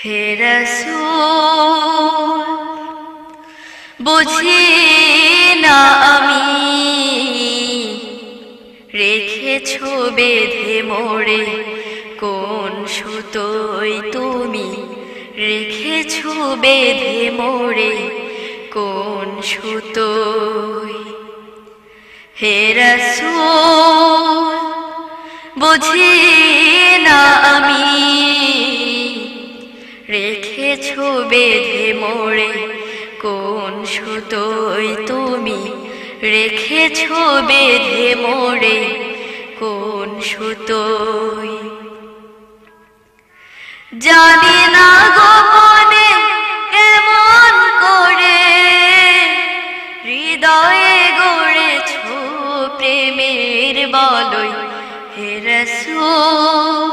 হে রাসূল বুঝি না আমি রেখেছো বেঁধে মোরে কোন সুতোয় তুমি রেখেছো বেঁধে মোরে কোন সুতোয় হে রাসূল বুঝি না আমি রেখেছো বেঁধে মোরে কোন সুতোয় তুমি রেখেছো বেঁধে মোরে কোন সুতোয় জানি না গোপনে কেমন করে হৃদয়ে গড়েছো প্রেমের বলয় হে রাসূল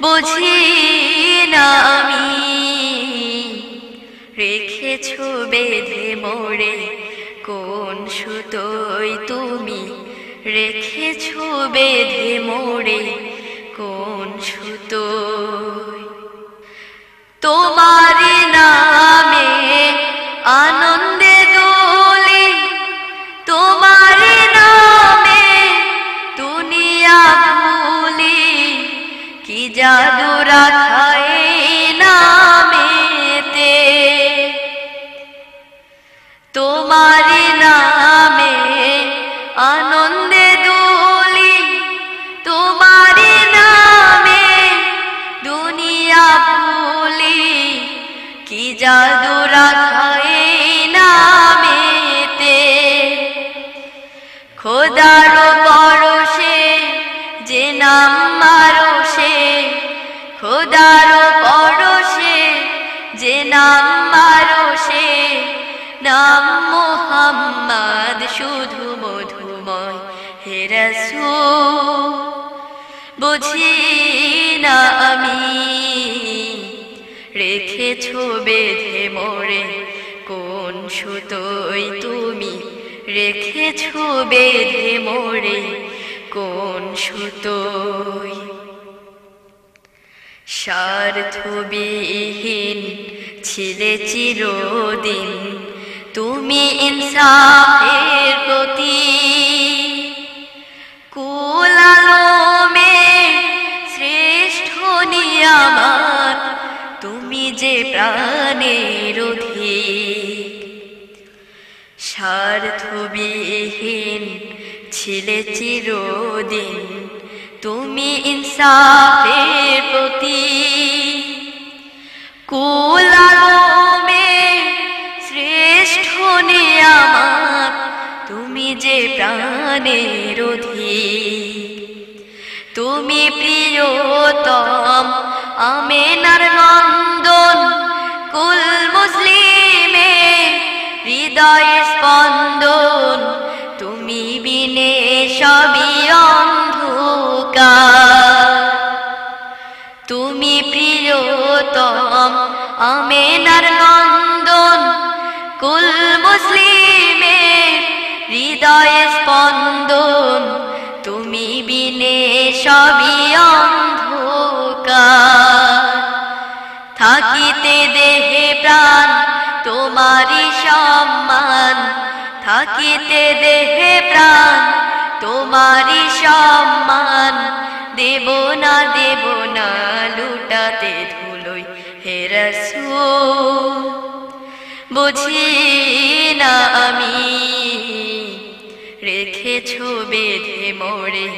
বুঝি না আমি রেখেছো বেঁধে মোরে কোন সুতোয় তুমি রেখেছো বেঁধে মোরে কোন সুতোয় তোমার নামে আনন্দে দোলে তোমার নামে দুনিয়া ভুলি কি জাদু রাখা এই নামেতে তোমার নামে আনন্দে দোলি তোমার নামে দুনিয়া ভুলি কি জাদু রাখা এই নামেতে খোদার পরশে যে নাম মারশে খোদার পরশে যে নাম মারশে নাম মুহাম্মদ শুধু মধুময় হে রাসূল বুঝি না আমি রেখেছো বেঁধে মোরে কোন সুতোয় তুমি রেখেছো বেঁধে মোরে কোন সুতোয় স্বার্থবিহীন ছিলে চিরদিন তুমি ইনসাফের প্রতীক কুল আলমে শ্রেষ্ঠ নিয়ামত তুমি যে প্রাণের অধিক স্বার্থবিহীন ছিলে চিরদিন তুমি ইনসাফের প্রতীক কুল আলমে শ্রেষ্ঠ নিয়ামত তুমি যে প্রাণের অধিক তুমি প্রিয়তম আমেনার নন্দন কুল মুসলিমে হৃদয়ের স্পন্দন তুমি বিনে সবই অন্ধকার তুমি প্রিয়তম আমেনার নন্দন কুল মুসলিমে হৃদয়ে স্পন্দন তুমি বিনে সবই অন্ধকার থাকিতে দেহে প্রাণ তোমারই সম্মান থাকিতে দেহে প্রাণ তোমারই সম্মান দেব না লুটাতে ধুলোই হে রাসূল বুঝি না আমি রেখেছো বেঁধে মোরে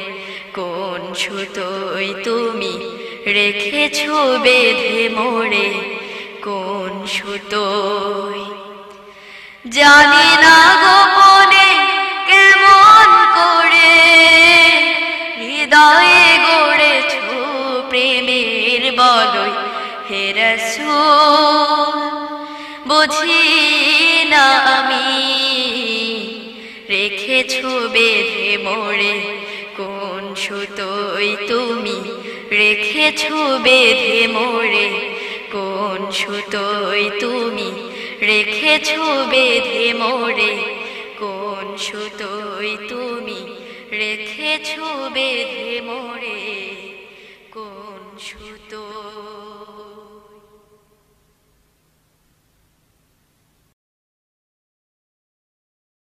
কোন সুতোয় তুমি রেখেছো বেঁধে মোরে কোন সুতোয় জানি না গোপনে কেমন করে হৃদয়ে গড়েছো প্রেমের বলয় হে রাসূল বুঝি না আমি রেখেছো বেঁধে মোরে কোন সুতোয় তুমি রেখেছো বেঁধে মোরে কোন সুতোয় তুমি রেখেছো বেঁধে মোরে কোন সুতোয় তুমি রেখেছো বেঁধে মোরে কোন সুতো